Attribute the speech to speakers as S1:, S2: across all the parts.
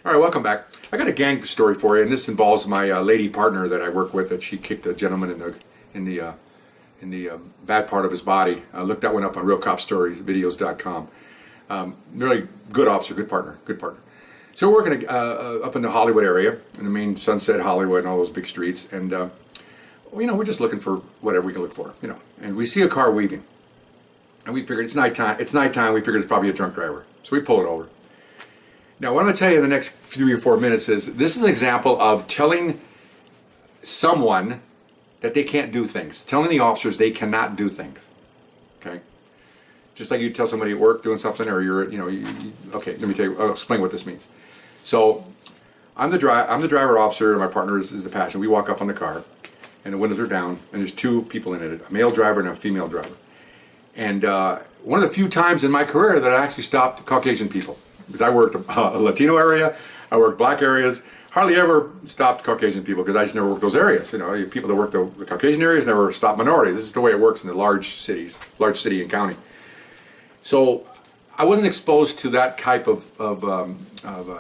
S1: All right, welcome back. I got a gang story for you, and this involves my lady partner that I work with. That she kicked a gentleman in the bad part of his body. I looked that one up on RealCopStoriesVideos.com. Really good officer, good partner, good partner. So we're working up in the Hollywood area, in the main Sunset Hollywood and all those big streets, and we're just looking for whatever we can look for, And we see a car weaving, and we figured it's nighttime. It's nighttime. We figured it's probably a drunk driver, so we pull it over. Now, what I'm going to tell you in the next 3 or 4 minutes is this is an example of telling someone that they can't do things. Telling the officers they cannot do things. Okay? Just like you tell somebody at work doing something, or okay, let me tell you, I'll explain what this means. So, I'm the driver officer, and my partner is the passenger. We walk up on the car, and the windows are down, and there's two people in it, a male driver and a female driver. And one of the few times in my career that I actually stopped Caucasian people. Because I worked a Latino area, I worked black areas, hardly ever stopped Caucasian people because I just never worked those areas. People that work the Caucasian areas never stop minorities. This is the way it works in the large cities, large city and county. So I wasn't exposed to that type of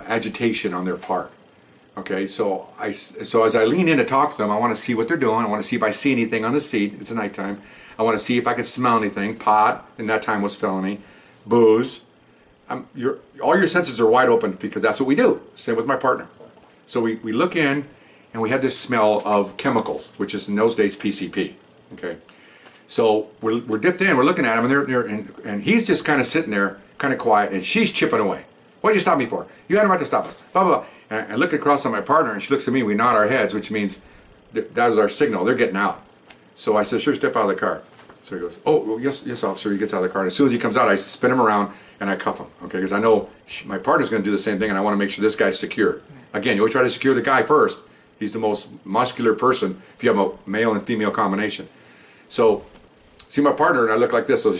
S1: agitation on their part. Okay, so as I lean in to talk to them, I want to see what they're doing. I want to see if I see anything on the seat. It's a nighttime. I want to see if I can smell anything. Pot, and that time was felony. Booze. All your senses are wide open because that's what we do. Same with my partner. So we look in and we had this smell of chemicals, which is in those days PCP. Okay, so we're dipped in. We're looking at him, and he's just kind of sitting there, kind of quiet, and she's chipping away. What did you stop me for? You had a right to stop us. Blah blah blah. And I look across at my partner, and she looks at me. We nod our heads, which means that was our signal. They're getting out. So I said, "Sure, step out of the car." So he goes, "Oh, well, yes, officer." He gets out of the car, and as soon as he comes out, I spin him around and I cuff him, okay? Because I know my partner's going to do the same thing, and I want to make sure this guy's secure. Again, you always try to secure the guy first. He's the most muscular person if you have a male and female combination. So, see my partner, and I look like this. So I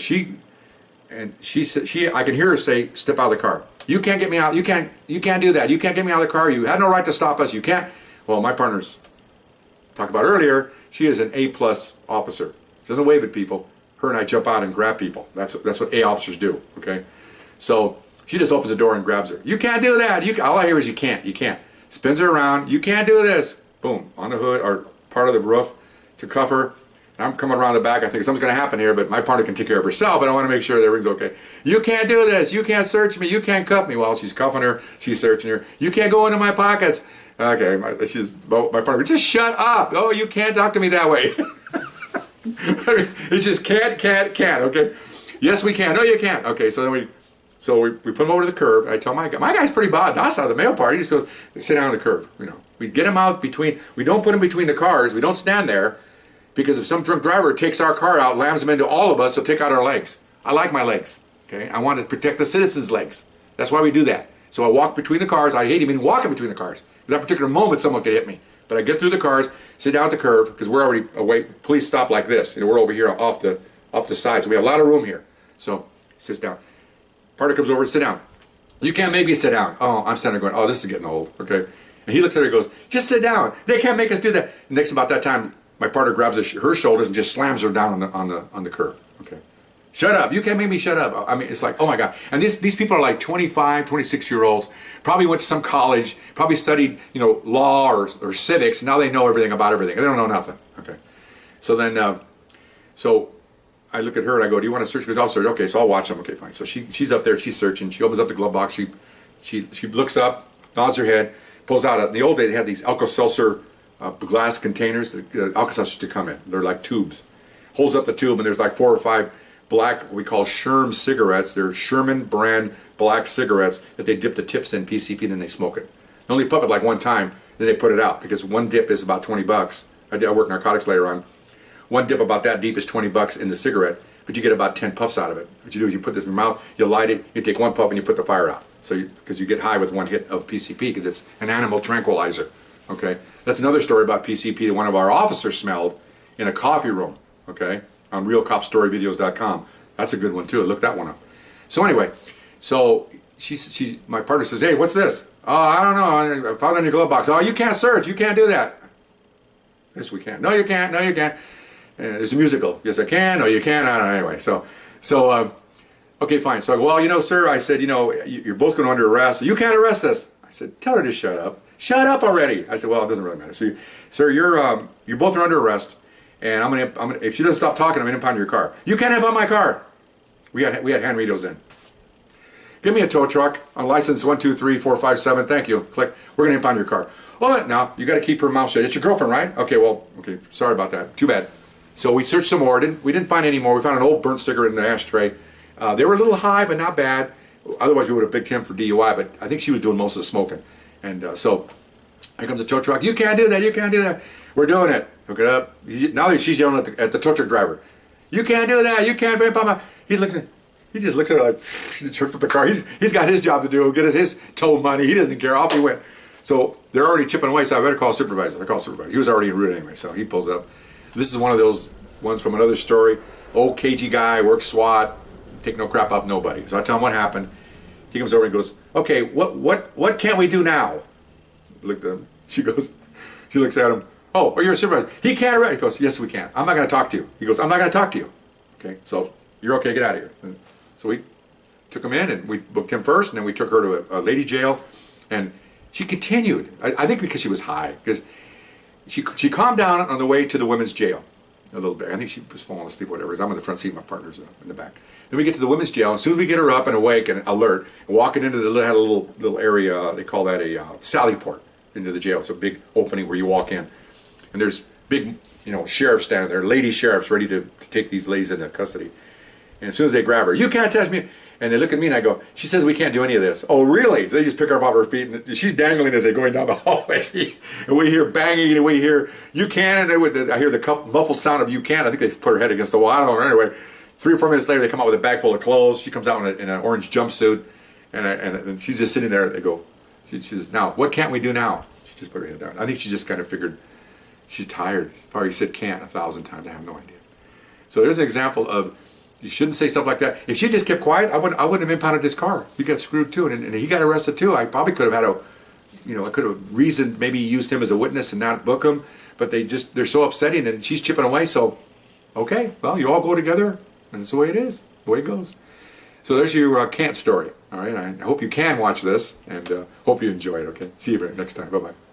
S1: can hear her say, "Step out of the car. You can't get me out. You can't do that. You can't get me out of the car. You had no right to stop us. You can't." Well, my partner's talked about earlier. She is an A+ officer. She doesn't wave at people. Her and I jump out and grab people. That's what A officers do, okay? So she just opens the door and grabs her. "You can't do that. All I hear is you can't. Spins her around. "You can't do this." Boom, on the hood or part of the roof to cuff her. And I'm coming around the back. I think something's going to happen here, but my partner can take care of herself, but I want to make sure that everything's okay. "You can't do this. You can't search me. You can't cuff me." Well, she's cuffing her. She's searching her. "You can't go into my pockets." Okay, my partner, "Just shut up. Oh, you can't talk to me that way." It's just can't, okay? "Yes, we can." "No, you can't." Okay, so then we put him over to the curb. I tell my guy's pretty docile, the male part. He just goes, "Sit down on the curb." We get him out between, we don't put him between the cars. We don't stand there because if some drunk driver takes our car out, lams him into all of us, he'll take out our legs. I like my legs, okay? I want to protect the citizens' legs. That's why we do that. So I walk between the cars. I hate even walking between the cars. At that particular moment, someone could hit me. But I get through the cars, sit down at the curve, because we're already away. Police stop like this. We're over here off the side, so we have a lot of room here. So he sits down. Partner comes over, "Sit down." "You can't make me sit down." Oh, I'm standing there going, "Oh, this is getting old." Okay. And he looks at her and goes, "Just sit down. They can't make us do that." And next about that time, my partner grabs her shoulders and just slams her down on the curb. Okay. "Shut up. You can't make me shut up." I mean, it's like, oh my God. And these people are like 25, 26-year-olds, probably went to some college, probably studied, law or civics, and now they know everything about everything. They don't know nothing. Okay. So then, so I look at her and I go, "Do you want to search?" She goes, "I'll search." Okay, so I'll watch them. Okay, fine. So she's up there, she's searching. She opens up the glove box. She looks up, nods her head, pulls out in the old days they had these Alka-Seltzer glass containers, the Alka-Seltzer to come in. They're like tubes. Holds up the tube and there's like 4 or 5 black, what we call Sherm cigarettes. They're Sherman brand black cigarettes that they dip the tips in PCP and then they smoke it. They only puff it like one time, then they put it out because one dip is about $20. I work narcotics later on. One dip about that deep is $20 in the cigarette, but you get about 10 puffs out of it. What you do is you put this in your mouth, you light it, you take one puff and you put the fire out. So because you get high with one hit of PCP because it's an animal tranquilizer. Okay, that's another story about PCP that one of our officers smelled in a coffee room. Okay, on RealCopStoryVideos.com. That's a good one too. Look that one up. So anyway, so my partner says, "Hey, what's this?" "Oh, I don't know. I found it in your glove box." "Oh, you can't search. You can't do that." "Yes, we can." "No, you can't. No, you can't." There's a musical. "Yes, I can." "No, you can't." I don't know. Anyway, so okay, fine. So I go, "Well, sir," I said, "you're both going under arrest. So you can't arrest us." I said, tell her to shut up. Shut up already. I said, well, it doesn't really matter. So, sir, you both are under arrest, and I'm gonna, if she doesn't stop talking, I'm gonna impound your car. You can't impound my car. We had hand radios in. Give me a tow truck on license 123457. Thank you. Click. We're gonna impound your car. Oh, now you got to keep her mouth shut. It's your girlfriend, right? Okay, well, okay. Sorry about that. Too bad. So we searched some more. We didn't find any more. We found an old burnt cigarette in the ashtray. They were a little high, but not bad. Otherwise, we would have picked him for DUI. But I think she was doing most of the smoking. And so here comes the tow truck. You can't do that. You can't do that. We're doing it. Hook it up. Now she's yelling at the tow truck driver. You can't do that. You can't. He just looks at her like, he just hooks up the car. He's got his job to do. Get his tow money. He doesn't care. Off he went. So they're already chipping away, so I better call supervisor. I call supervisor. He was already en route anyway, so he pulls up. This is one of those ones from another story. Old cagey guy, works SWAT, take no crap off nobody. So I tell him what happened. He comes over and goes, okay, what can't we do now? Looked at him. She looks at him. Oh, you're a supervisor. He can't arrest. He goes, yes, we can. I'm not going to talk to you. He goes, I'm not going to talk to you. Okay, so you're okay, get out of here. So we took him in and we booked him first, and then we took her to a lady jail, and she continued. I think because she was high, because she calmed down on the way to the women's jail a little bit. I think she was falling asleep, whatever. I'm in the front seat, my partner's in the back. Then we get to the women's jail. As soon as we get her up and awake and alert, and walking into had a little area, they call that a sally port into the jail. It's a big opening where you walk in, and there's big, sheriffs standing there, lady sheriffs ready to take these ladies into custody. And as soon as they grab her, you can't touch me. And they look at me and I go, she says we can't do any of this. Oh, really? So they just pick her up off her feet, and she's dangling as they're going down the hallway. And we hear banging, and we hear, you can, and I hear the muffled sound of you can. I think they put her head against the wall. I don't know. Anyway, 3 or 4 minutes later, they come out with a bag full of clothes. She comes out in an orange jumpsuit, and she's just sitting there. They go, she says, now, what can't we do now? She just put her head down. I think she just kind of figured she's tired. She probably said can't 1,000 times. I have no idea. So there's an example of, you shouldn't say stuff like that. If she just kept quiet, I wouldn't have impounded his car. He got screwed too, and he got arrested too. I probably could have had I could have reasoned, maybe used him as a witness and not book him. But they're so upsetting, and she's chipping away. So, okay, well, you all go together, and it's the way it is, the way it goes. So there's your can't story. All right, I hope you can watch this, and hope you enjoy it. Okay, see you next time. Bye bye.